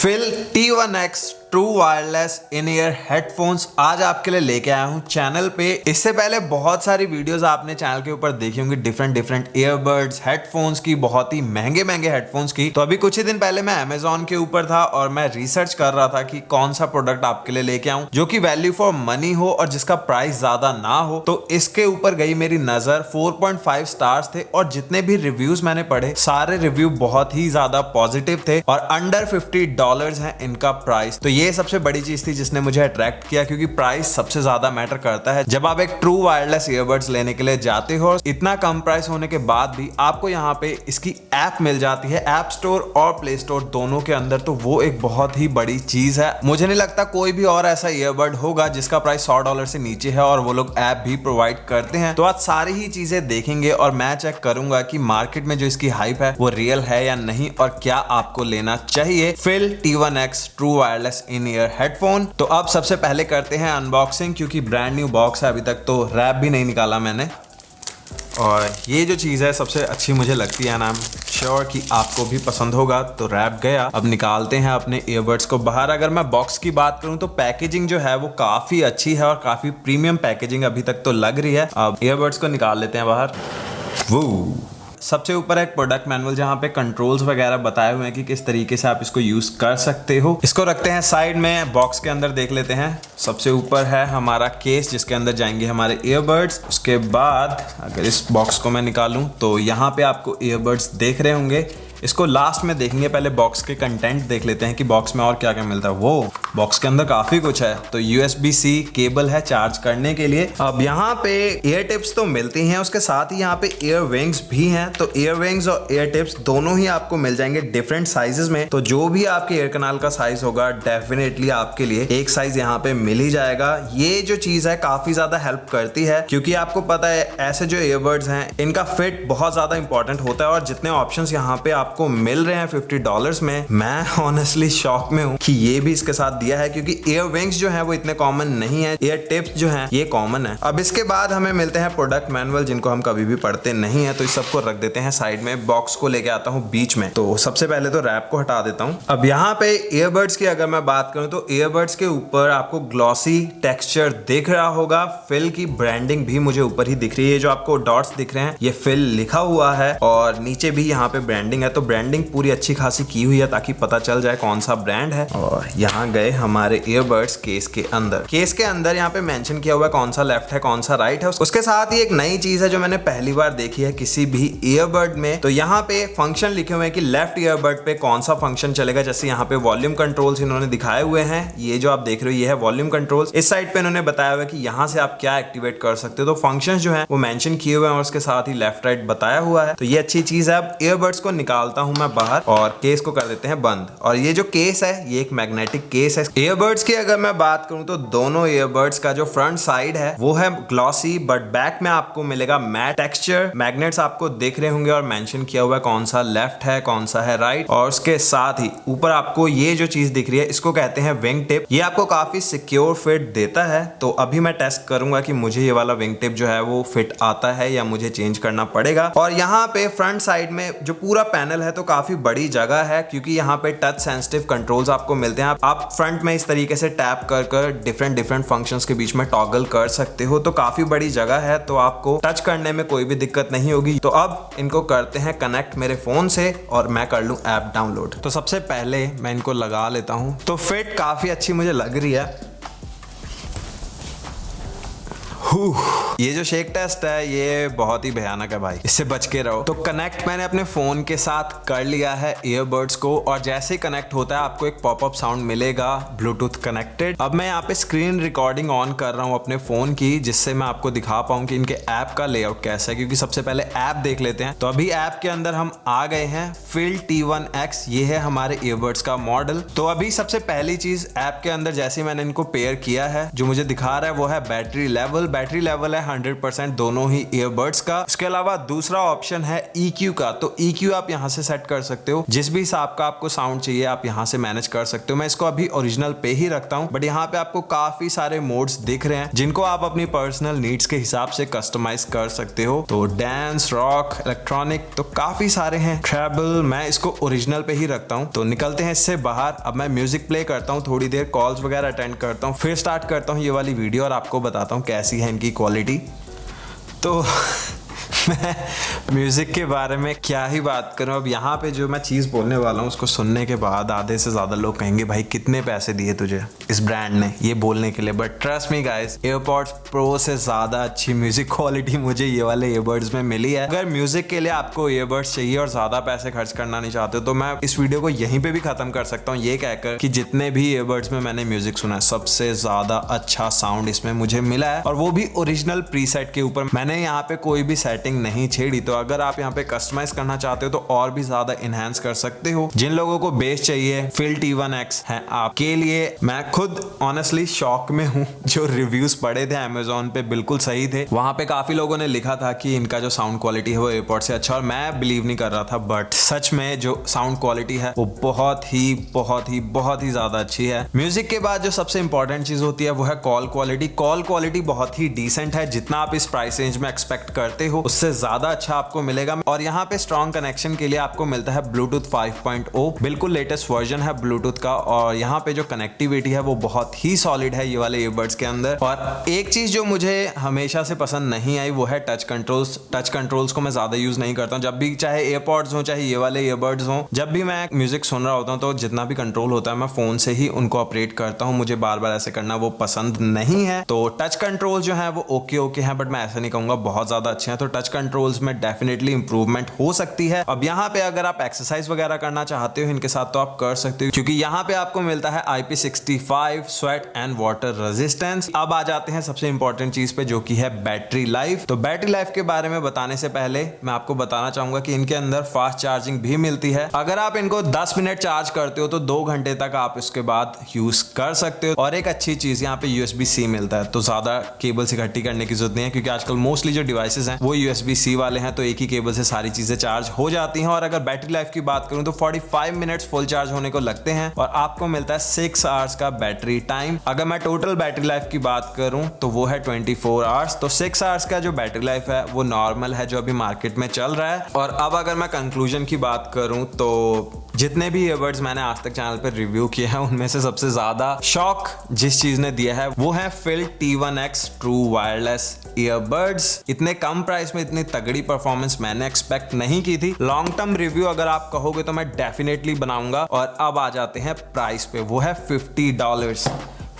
Fill T1X true wireless in ear headphones आज आपके लिए लेके आया हूँ चैनल पे। इससे पहले बहुत सारी वीडियोस आपने चैनल के ऊपर देखी होंगी डिफरेंट ईयरबड्स हेडफोन्स की, बहुत ही महंगे हेडफोन्स की। तो अभी कुछ ही दिन पहले मैं अमेजोन के ऊपर था और मैं रिसर्च कर रहा था कि कौन सा प्रोडक्ट आपके लिए लेके आऊं जो कि वैल्यू फॉर मनी हो और जिसका प्राइस ज्यादा ना हो। तो इसके ऊपर गई मेरी नजर। 4.5 स्टार्स थे और जितने भी रिव्यूज मैंने पढ़े सारे रिव्यू बहुत ही ज्यादा पॉजिटिव थे और अंडर $50 है इनका प्राइस। तो ये सबसे बड़ी चीज थी जिसने मुझे अट्रैक्ट किया, क्योंकि प्राइस सबसे ज्यादा मैटर करता है जब आप एक ट्रू वायरलेस ईयरबड्स लेने के लिए जाते हो। इतना कम प्राइस होने के बाद भी आपको यहाँ पे इसकी ऐप मिल जाती है ऐप स्टोर और प्ले स्टोर दोनों के अंदर, तो वो एक बहुत ही बड़ी चीज है। मुझे नहीं लगता कोई भी और ऐसा ईयरबड होगा जिसका प्राइस $100 से नीचे है और वो लोग ऐप भी प्रोवाइड करते हैं। तो आज सारी ही चीजें देखेंगे और मैं चेक करूंगा कि मार्केट में जो इसकी हाइप है वो रियल है या नहीं और क्या आपको लेना चाहिए fill T1X true wireless in ear headphone. तो अब सबसे पहले करते हैं अनबॉक्सिंग, क्योंकि ब्रांड न्यू बॉक्स है, अभी तक तो रैप भी नहीं निकाला मैंने। और ये जो चीज़ है सबसे अच्छी मुझे लगती है, ना श्योर कि आपको भी पसंद होगा। तो रैप गया, अब निकालते हैं अपने ईयरबड्स को बाहर। अगर मैं बॉक्स की बात करूं तो पैकेजिंग जो है वो काफ़ी अच्छी है और काफ़ी प्रीमियम पैकेजिंग अभी तक तो लग रही है। अब ईयरबड्स को निकाल लेते हैं बाहर। वो सबसे ऊपर एक प्रोडक्ट मैनुअल जहाँ पे कंट्रोल्स वगैरह बताए हुए हैं कि किस तरीके से आप इसको यूज कर सकते हो। इसको रखते हैं साइड में। बॉक्स के अंदर देख लेते हैं। सबसे ऊपर है हमारा केस जिसके अंदर जाएंगे हमारे ईयरबड्स। उसके बाद अगर इस बॉक्स को मैं निकालूं तो यहाँ पे आपको ईयरबड्स देख रहे होंगे। इसको लास्ट में देखेंगे, पहले बॉक्स के कंटेंट देख लेते हैं कि बॉक्स में और क्या क्या मिलता है। वो बॉक्स के अंदर काफी कुछ है। तो USB-C केबल है चार्ज करने के लिए। अब यहाँ पे ईयर टिप्स तो मिलती हैं, उसके साथ ही यहाँ पे ईयर विंग्स भी हैं। तो ईयर विंग्स और ईयर टिप्स दोनों ही आपको मिल जाएंगे डिफरेंट साइजेस में। तो जो भी आपके ईयर कनाल का साइज होगा डेफिनेटली आपके लिए एक साइज यहाँ पे मिल ही जाएगा। ये जो चीज है काफी ज्यादा हेल्प करती है, क्योंकि आपको पता है ऐसे जो ईयरबड्स हैं इनका फिट बहुत ज्यादा इंपॉर्टेंट होता है। और जितने ऑप्शन यहाँ पे आपको मिल रहे हैं $50 में, मैं ऑनेस्टली शॉक में हूँ कि ये भी इसके साथ दिया है, क्योंकि ईयर विंग्स जो है वो इतने कॉमन नहीं है। ईयर टिप्स जो हैं ये कॉमन है। अब इसके बाद हमें मिलते हैं प्रोडक्ट मैनुअल जिनको हम कभी भी पढ़ते नहीं है। तो इस सबको रख देते हैं साइड में। बॉक्स को लेके आता हूँ बीच में। तो सबसे पहले तो रैप को हटा देता हूँ। अब यहाँ पे ईयरबड्स की अगर मैं बात करूँ तो ईयरबड्स के ऊपर आपको ग्लॉसी टेक्सचर दिख रहा होगा। फिल की ब्रांडिंग भी मुझे ऊपर ही दिख रही है। जो आपको डॉट्स दिख रहे हैं ये फिल लिखा हुआ है और नीचे भी यहाँ पे ब्रांडिंग है। तो ब्रांडिंग पूरी अच्छी खासी की हुई है ताकि पता चल जाए कौन सा ब्रांड है। और यहाँ गए हमारे ईयरबड्स केस के अंदर। केस के अंदर यहाँ पे मेंशन किया हुआ है कौन सा लेफ्ट है कौन सा राइट है। उसके साथ ही एक नई चीज है जो मैंने पहली बार देखी है किसी भी ईयरबड में। तो यहाँ पे फंक्शन लिखे हुए हैं कि लेफ्ट ईयरबड पे कौन सा फंक्शन चलेगा। जैसे यहाँ पे वॉल्यूम कंट्रोल्स इन्होंने दिखाए हुए हैं। ये जो आप देख रहे हो ये है वॉल्यूम कंट्रोल्स। इस साइड पे इन्होंने बताया हुआ है कि यहाँ से आप क्या एक्टिवेट कर सकते हो। तो फंक्शन जो है वो मेंशन किए हुए हैं और उसके साथ ही लेफ्ट राइट बताया हुआ है। तो ये अच्छी चीज है। अब ईयरबड्स को निकालता हूँ मैं बाहर और केस को कर देते हैं बंद। और ये जो केस है ये एक मैग्नेटिक केस है। ईयरबड्स की अगर मैं बात करूं तो दोनों ईयरबड्स का जो फ्रंट साइड है वो है ग्लॉसी, बट बैक में आपको मिलेगा मैट टेक्सचर। मैग्नेट्स आपको दिख रहे होंगे और मेंशन किया हुआ है कौन सा लेफ्ट है कौन सा है राइट। और उसके साथ ही ऊपर आपको ये जो चीज दिख रही है इसको कहते हैं विंग टिप। ये आपको काफी सिक्योर फिट देता है। तो अभी मैं टेस्ट करूंगा कि मुझे ये वाला विंग टिप जो है वो फिट आता है या मुझे चेंज करना पड़ेगा। और यहाँ पे फ्रंट साइड में जो पूरा पैनल है तो काफी बड़ी जगह है, क्योंकि यहाँ पे टच सेंसिटिव कंट्रोल्स आपको मिलते हैं। आप फ्रंट में इस तरीके से टैप कर कर डिफरेंट फंक्शंस के बीच में टॉगल कर सकते हो। तो काफी बड़ी जगह है तो आपको टच करने में कोई भी दिक्कत नहीं होगी। तो अब इनको करते हैं कनेक्ट मेरे फोन से और मैं कर लूं ऐप डाउनलोड। तो सबसे पहले मैं इनको लगा लेता हूं। तो फिट काफी अच्छी मुझे लग रही है। ये जो शेक टेस्ट है ये बहुत ही भयानक है भाई, इससे बच के रहो। तो कनेक्ट मैंने अपने फोन के साथ कर लिया है ईयरबड्स को और जैसे ही कनेक्ट होता है आपको एक पॉपअप साउंड मिलेगा ब्लूटूथ कनेक्टेड। अब मैं यहाँ पे स्क्रीन रिकॉर्डिंग ऑन कर रहा हूँ अपने फोन की, जिससे मैं आपको दिखा पाऊँ कि इनके ऐप का लेआउट कैसा है। क्योंकि सबसे पहले ऐप देख लेते हैं। तो अभी ऐप के अंदर हम आ गए हैं। फिल T1X ये है हमारे ईयरबड्स का मॉडल। तो अभी सबसे पहली चीज ऐप के अंदर जैसे मैंने इनको पेयर किया है जो मुझे दिखा रहा है वो है बैटरी लेवल। बैटरी लेवल है 100% दोनों ही ईयरबड्स का। इसके अलावा दूसरा ऑप्शन है EQ का, तो EQ आप यहाँ से सेट कर सकते हो, जिस भी हिसाब का आपको साउंड चाहिए आप यहाँ से मैनेज कर सकते हो। मैं इसको अभी ओरिजिनल पे ही रखता हूँ, बट यहाँ पे आपको काफी सारे मोड्स दिख रहे हैं जिनको आप अपनी पर्सनल नीड्स के हिसाब से कस्टमाइज कर सकते हो। तो डांस, रॉक, इलेक्ट्रॉनिक, तो काफी सारे हैं। ट्रैवल, मैं इसको ओरिजिनल पे ही रखता हूँ। तो निकलते हैं इससे बाहर। अब मैं म्यूजिक प्ले करता हूँ, थोड़ी देर कॉल्स वगैरह अटेंड करता हूँ, फिर स्टार्ट करता हूँ ये वाली वीडियो और आपको बताता हूँ कैसी है इनकी क्वालिटी। तो मैं म्यूजिक के बारे में क्या ही बात करूं। अब यहाँ पे जो मैं चीज़ बोलने वाला हूँ उसको सुनने के बाद आधे से ज़्यादा लोग कहेंगे भाई कितने पैसे दिए तुझे इस ब्रांड ने ये बोलने के लिए, but trust me guys, AirPods pro से ज़्यादा अच्छी म्यूजिक क्वालिटी मुझे ये वाले ईयरबड्स में मिली है। अगर म्यूजिक के लिए आपको ईयरबड्स चाहिए और ज़्यादा पैसे खर्च करना नहीं चाहते तो मैं इस वीडियो को यहीं पर भी ख़त्म कर सकता हूँ ये कहकर कि जितने भी ईयरबड्स में मैंने म्यूजिक सुना है सबसे ज़्यादा अच्छा साउंड इसमें मुझे मिला है, और वो भी ओरिजिनल प्रीसेट के ऊपर। मैंने यहाँ पे कोई भी सेटिंग नहीं छेड़ी। तो अगर आप यहाँ पे कस्टमाइज करना चाहते हो तो और भी ज्यादा इनहेंस कर सकते हो। जिन लोगों को बेस चाहिए, फिल T1X है आपके लिए। मैं खुद ऑनेस्टली शॉक में हूँ, जो रिव्यूज पढ़े थे अमेजोन पे बिल्कुल सही थे। वहां पे काफी लोगों ने लिखा था कि इनका जो साउंड क्वालिटी है वो एयरपॉड से अच्छा, और मैं बिलीव नहीं कर रहा था, बट सच में जो साउंड क्वालिटी है वो बहुत ही ज्यादा अच्छी है। म्यूजिक के बाद जो सबसे इंपॉर्टेंट चीज होती है वो है कॉल क्वालिटी। कॉल क्वालिटी बहुत ही डिसेंट है, जितना आप इस प्राइस रेंज में एक्सपेक्ट करते हो उससे ज्यादा अच्छा आपको मिलेगा। और यहाँ पे स्ट्रॉन्ग कनेक्शन के लिए आपको मिलता है ब्लूटूथ 5.0, बिल्कुल लेटेस्ट वर्जन है ब्लूटूथ का। और यहाँ पे जो कनेक्टिविटी है वो बहुत ही सॉलिड है ये वाले ईयरबड्स के अंदर। और एक चीज जो मुझे हमेशा से पसंद नहीं आई वो है टच कंट्रोल्स। टच कंट्रोल्स को मैं ज्यादा यूज नहीं करता हूँ। जब भी चाहे एयरपॉड्स हो चाहे ये वाले ईयरबड्स हो, जब भी मैं म्यूजिक सुन रहा होता हूँ तो जितना भी कंट्रोल होता है मैं फोन से ही उनको ऑपरेट करता हूँ। मुझे बार बार ऐसे करना वो पसंद नहीं है। तो टच कंट्रोल जो है वो ओके है, बट मैं ऐसा नहीं कहूंगा बहुत ज्यादा अच्छे हैं। तो टच कंट्रोल्स में डेफिनेटली इंप्रूवमेंट हो सकती है। अब यहाँ पे अगर आप एक्सरसाइज वगैरह करना चाहते हो इनके साथ तो आप कर सकते हो, क्योंकि यहाँ पे आपको मिलता है IP65 sweat and water resistance. अब आ जाते हैं सबसे इंपॉर्टेंट चीज पे जो कि है बैटरी लाइफ। तो बैटरी लाइफ के बारे में बताने से पहले मैं आपको बताना चाहूंगा कि इनके अंदर फास्ट चार्जिंग भी मिलती है। अगर आप इनको 10 मिनट चार्ज करते हो तो 2 घंटे तक आप इसके बाद यूज कर सकते हो। और एक अच्छी चीज यहाँ पे USB-C मिलता है, तो ज्यादा केबल इकट्ठी करने की जरूरत नहीं है, क्योंकि आजकल मोस्टली जो डिवाइसेस हैं वो USB-C वाले हैं, तो एक ही केबल से सारी चीजें चार्ज हो जाती हैं। और अगर बैटरी लाइफ की बात करूं तो 45 मिनट्स फुल चार्ज होने को लगते हैं, और आपको मिलता है 6 आवर्स का बैटरी टाइम। अगर मैं टोटल बैटरी लाइफ की बात करूं तो वो है 24 आवर्स। तो 6 आवर्स का जो बैटरी लाइफ है वो नॉर्मल है जो अभी मार्केट में चल रहा है। और अब अगर मैं कंक्लूजन की बात करूं तो जितने भी ईयरबड्स मैंने आज तक चैनल पर रिव्यू किए हैं उनमें से सबसे ज्यादा शॉक जिस चीज ने दिया है वो है fill T1X true wireless earbuds. इतने कम प्राइस में इतनी तगड़ी परफॉर्मेंस मैंने एक्सपेक्ट नहीं की थी। लॉन्ग टर्म रिव्यू अगर आप कहोगे तो मैं डेफिनेटली बनाऊंगा। और अब आ जाते हैं प्राइस पे, वो है $50।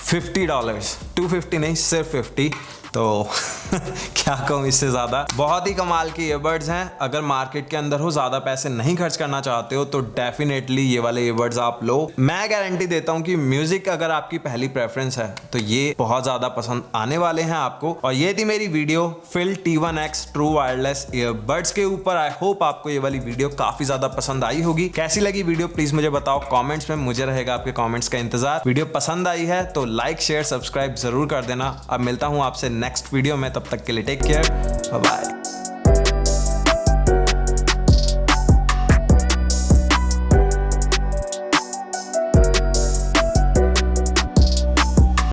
$250 नहीं, सिर्फ 50। तो क्या कहूँ इससे ज्यादा, बहुत ही कमाल के ईयरबड्स हैं। अगर मार्केट के अंदर हो, ज्यादा पैसे नहीं खर्च करना चाहते हो तो डेफिनेटली ये वाले ईयरबड्स आप लो। मैं गारंटी देता हूँ कि म्यूजिक अगर आपकी पहली प्रेफरेंस है तो ये बहुत ज्यादा पसंद आने वाले हैं आपको। और ये थी मेरी video fill T1X true wireless earbuds के ऊपर। आई होप आपको ये वाली वीडियो काफी ज्यादा पसंद आई होगी। कैसी लगी वीडियो प्लीज मुझे बताओ कॉमेंट्स में, मुझे रहेगा आपके कॉमेंट्स का इंतजार। वीडियो पसंद आई है तो लाइक शेयर सब्सक्राइब जरूर कर देना। अब मिलता हूँ आपसे नेक्स्ट वीडियो में, तब तक के लिए टेक केयर, बाय बाय।